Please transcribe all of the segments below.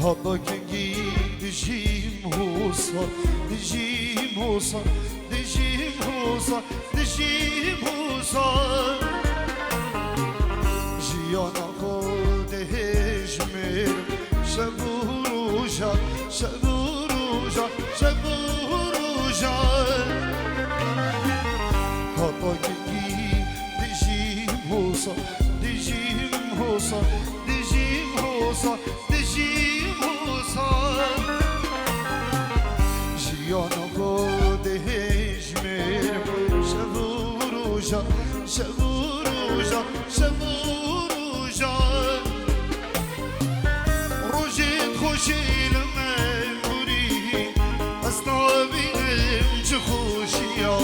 هبا کنگی دجیم حوصا دجیم حوصا دجیم حوصا دجیم حوصا جیانا خود هجمر شبو روژا شبو روژا شبو روژا هبا کنگی دجیم حوصا دجیم حوصا دجیم حوصا دجیم حوصا جیانا خود هجمر شبو روژا شبو روژا شبو روژا روژت خوشی لمنبوری اصلا بینم چه خوشیا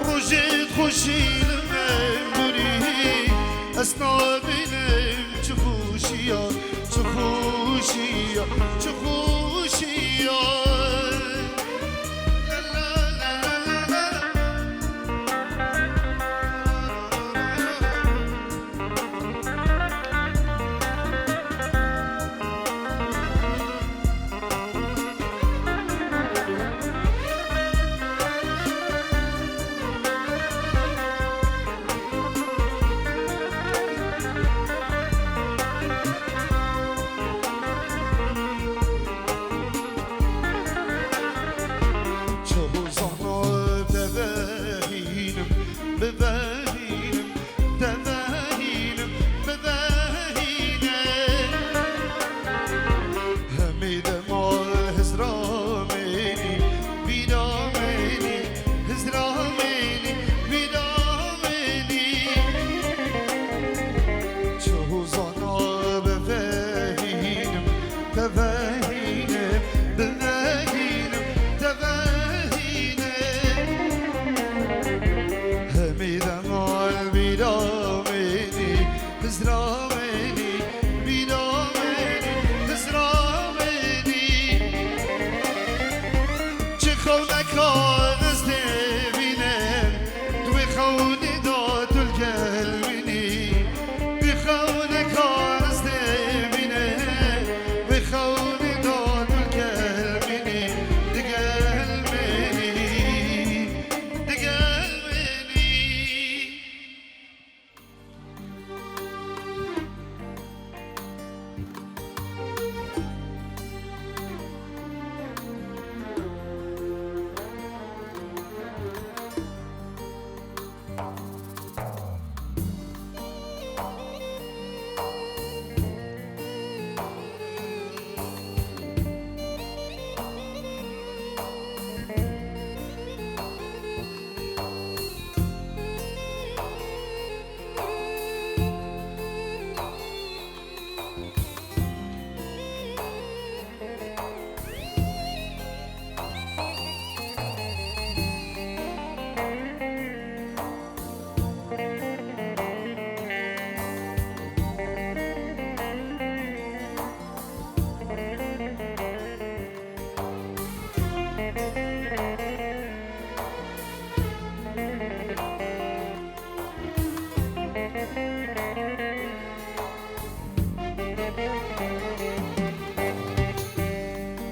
روژت خوشی لمنبوری اصلا بینم چه خوشیا چه خوشیا چه خوشیا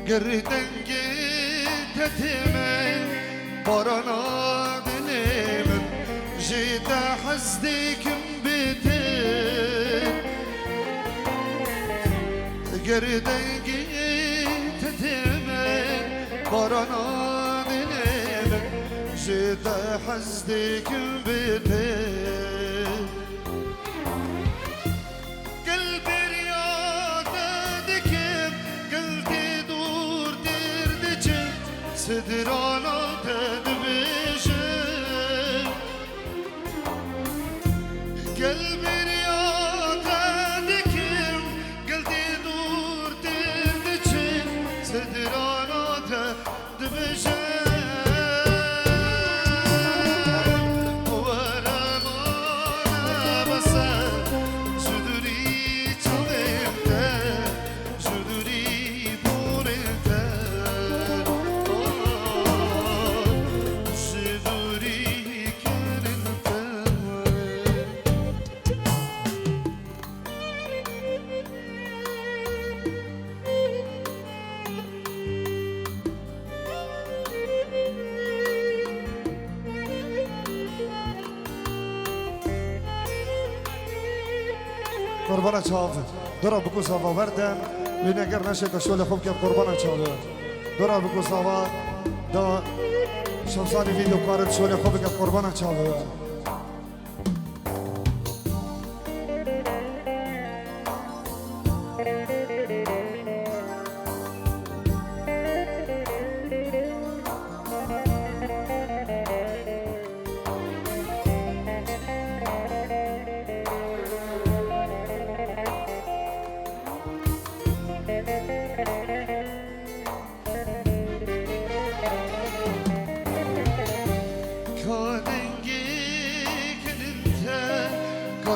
گردن گیتتمن بارانا دلمن جيت حسدكم بيتن گردن گیتتمن بارانا دلمن جيت حسدكم بيتن صدرانا تدبشم قلبي رياضة دكم قلبي دور تدبشم صدرانا تدبشم قربانه چاوه دورا بگو ساوا وردن لینگر نشه که شول خوب که قربانه چاوه دورا بگو ساوا دا شمسانی ویدیو کارت شول خوب که قربانه چاوه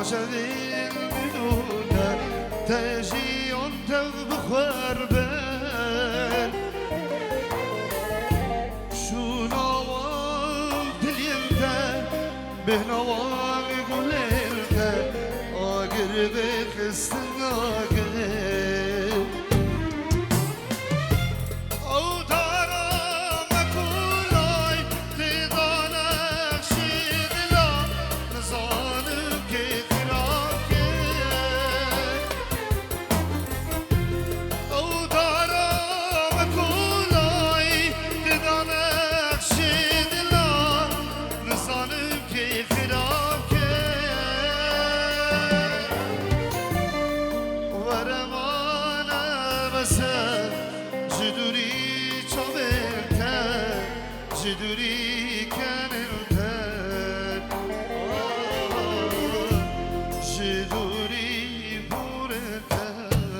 كاشفين بدونه تجي انت بخربان شو نوال دليلته بهنوال يقول انت اقرب خستناك جدوري كان التان جدوري بورتاي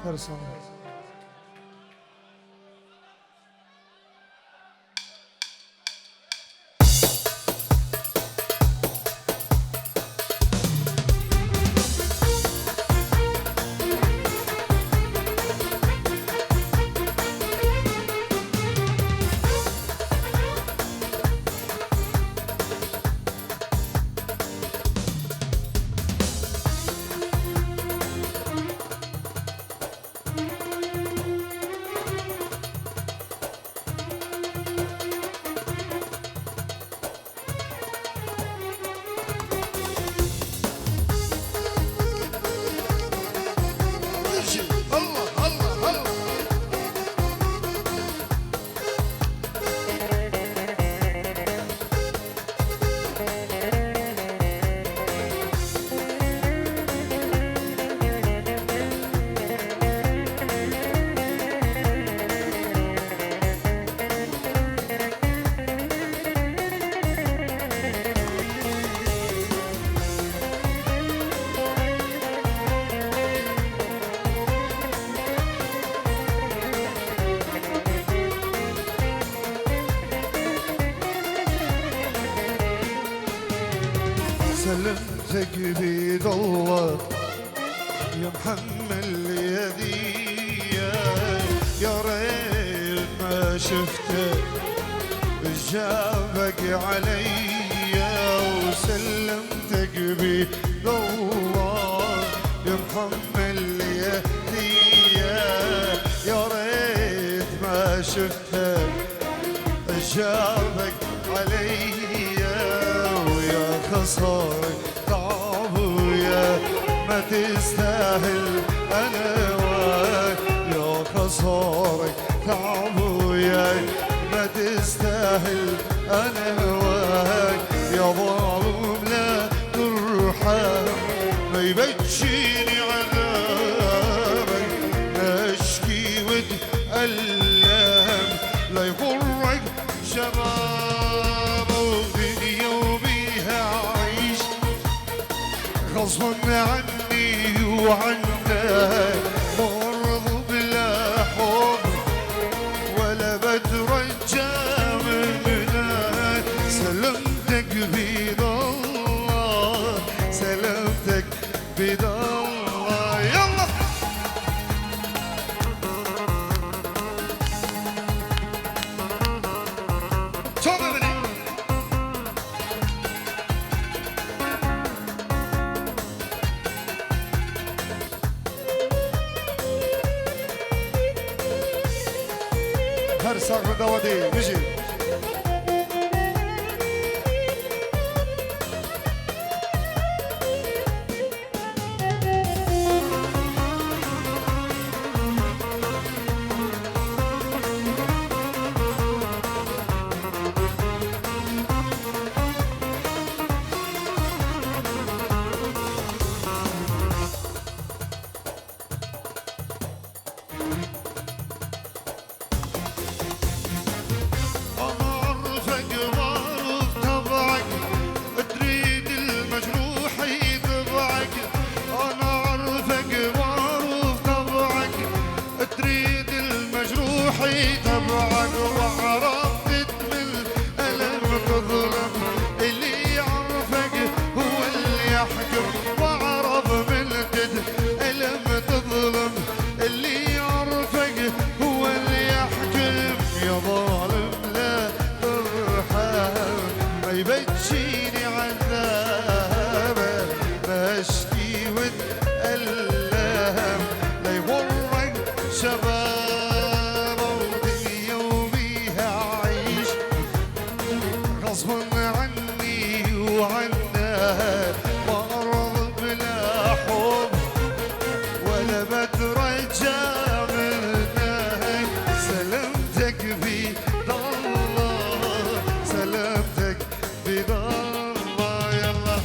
Personal. سلمتك بيد الله يا محمل يدي يا ريت ما شفتك جابك علي وسلمتك بيد الله يا محمل يدي يا ريت ما شفتك جابك علي ويا خسارة تعب ويا ما تستاهل انا وياك يا خسارة تعب ويا ما تستاهل انا وياك يا ظالم لا ترحم ما يبجيني عذابك اشكي واتألم لا يغر شباب ودنيا وبيها عيش غصب عني وعنك مرض بلا حب ولا بترجى منك سلامتك بيد الله سلامتك بيد الله يلا هر ساق داودی بجی تبعك وعرفت من ألم تظلم اللي يعرفك هو اللي يحكم وعرف من كده ألم تظلم اللي يعرفك هو اللي يحكم يا ظالم لا ترحم ما يبجيني عذابك بشكي واتألم لا يغرك شباب غصب عني وعنك مرض بلا حب ولا بترجى منك سلامتك بيد الله سلامتك بيد الله يلا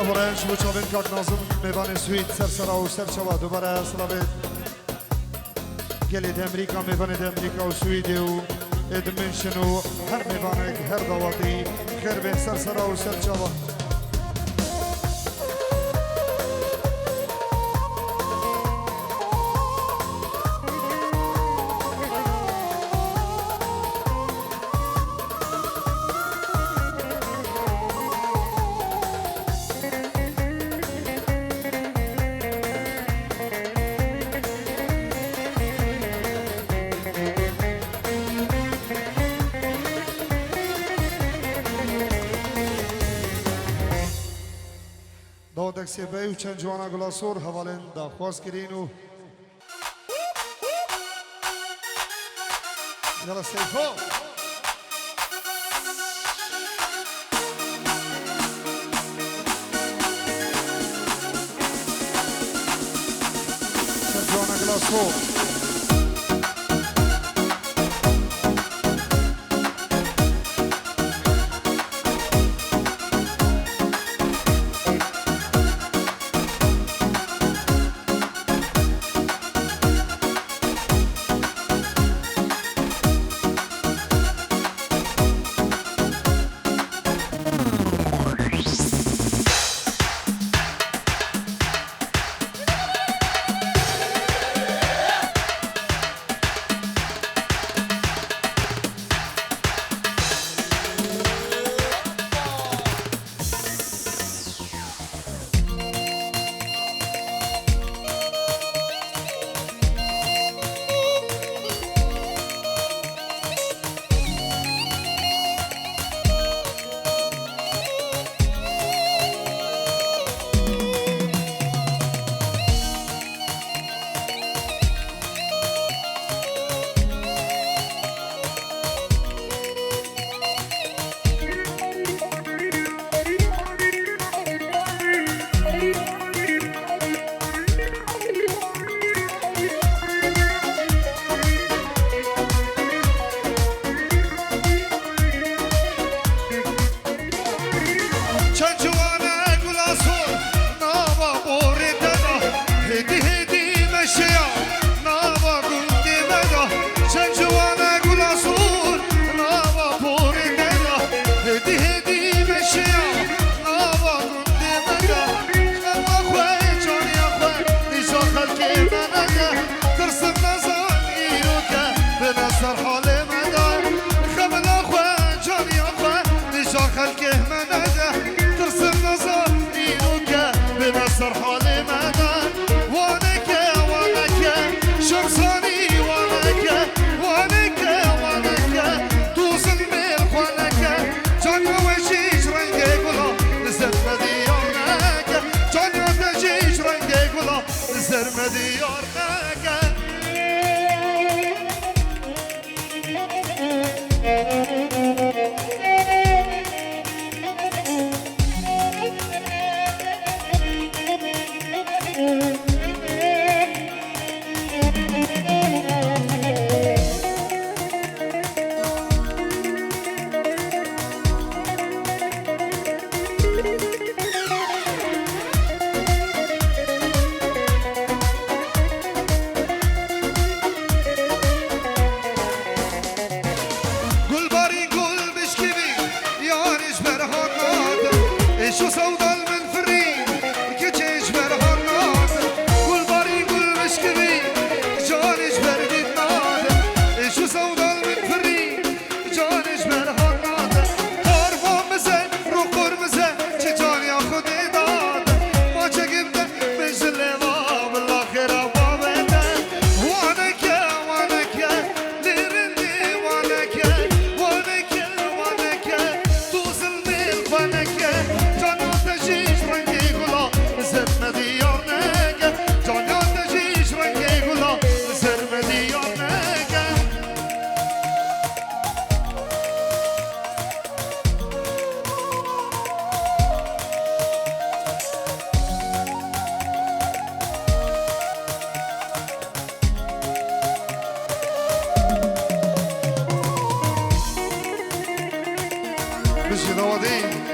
ابراهیم شو چاوین کاک نازم میوان سوید سرسرا و سرچوا دوباره سلاوید گلید امریکا میوان امریکا و سویدی و ادمنشن و هر میوانک هر دواتی خیر به سرسرا و سرچوا دادک سیبه و چند جوانا گلاسور حوالین دخواست کرین و یلا سیفو چند جوانا گلاسور بجي دوادي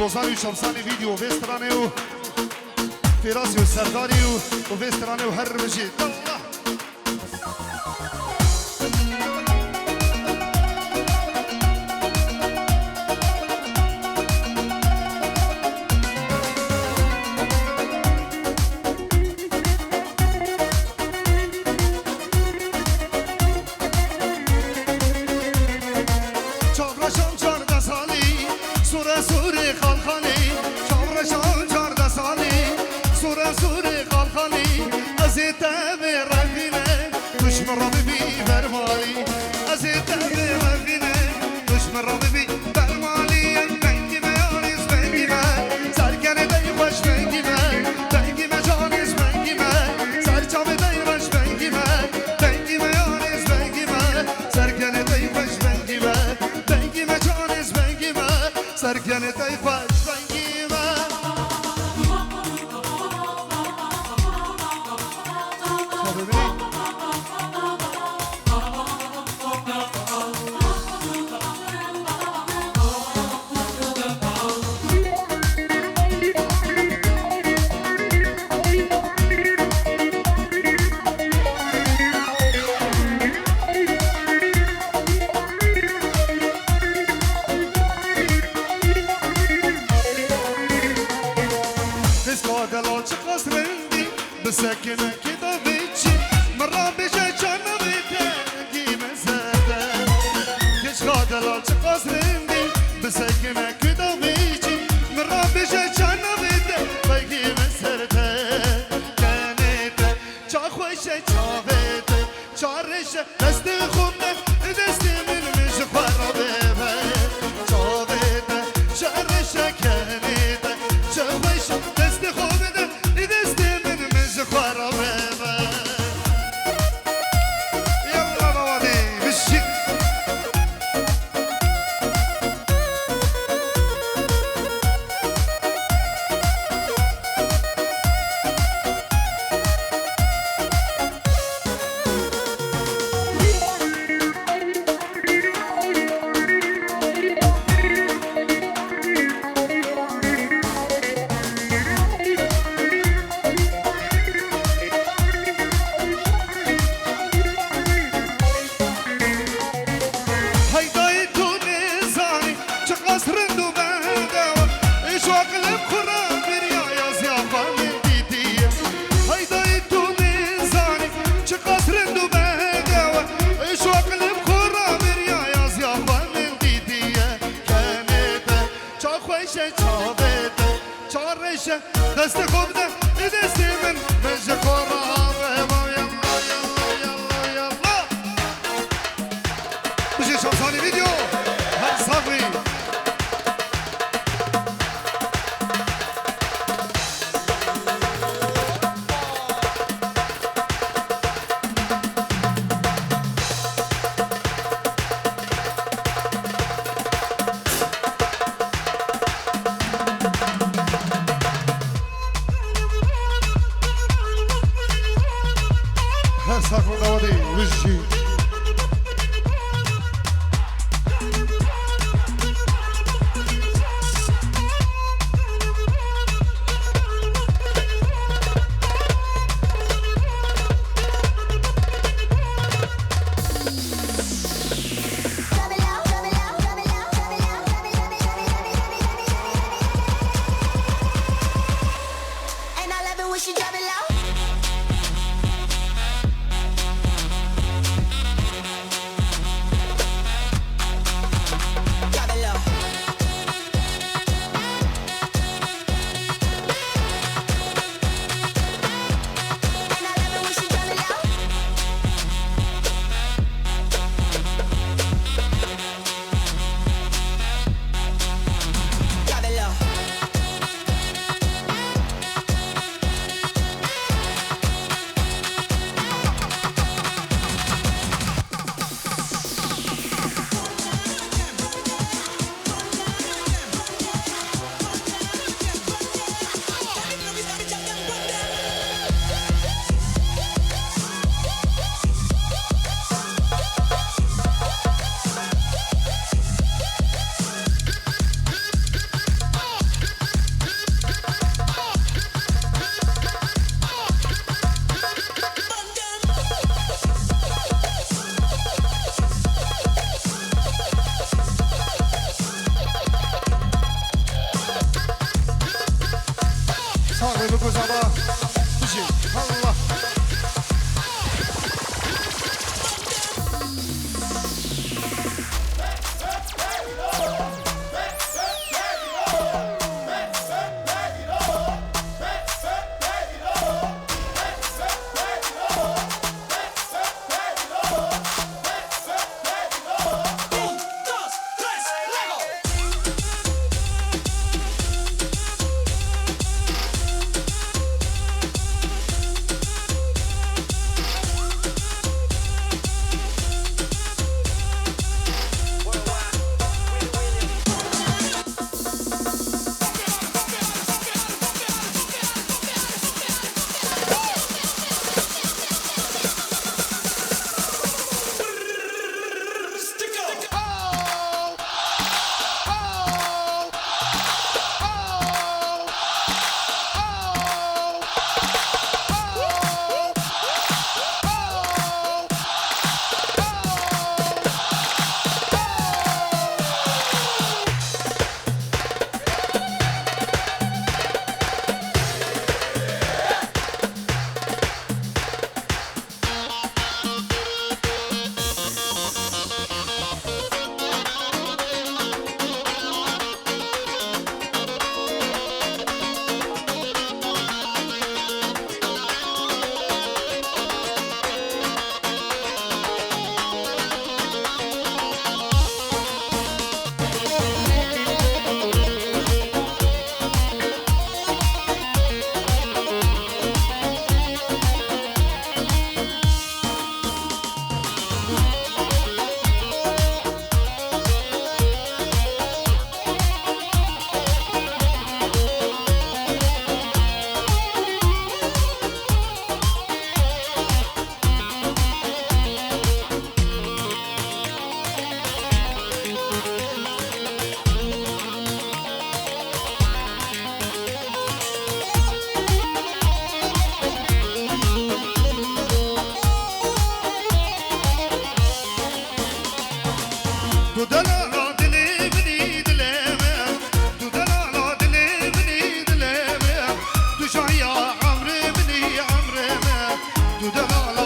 بوزانی شمسانی ویدیو وسترانه و فراسی و سرداری و وسترانه و هر بجید الله گنه تای پاش رنگی من تا ببینید ساكنة كده بيتشي مرة بيجي جانا بيتاقي مسافة كيش غادة لالش قصرين دي بساكنة كده بيجي مرة بيجي جانا بيتاقي مسافة كانت چاخوشة چاوته چارشة دست خونه دست من مش خرابه چاوته چارشة كانت چاخوشة دست خونه دست دست خوب ده دست من مجه خورابه با یلا یلا یلا یلا بشه شمسانی ویدیو هر صبری ساكن داودي وجهي بگو زبا بشی الله تو دلالا دلی منی دلمه تو دلالا دلی منی دلمه تو شایا عمري مني عمري تو دلالا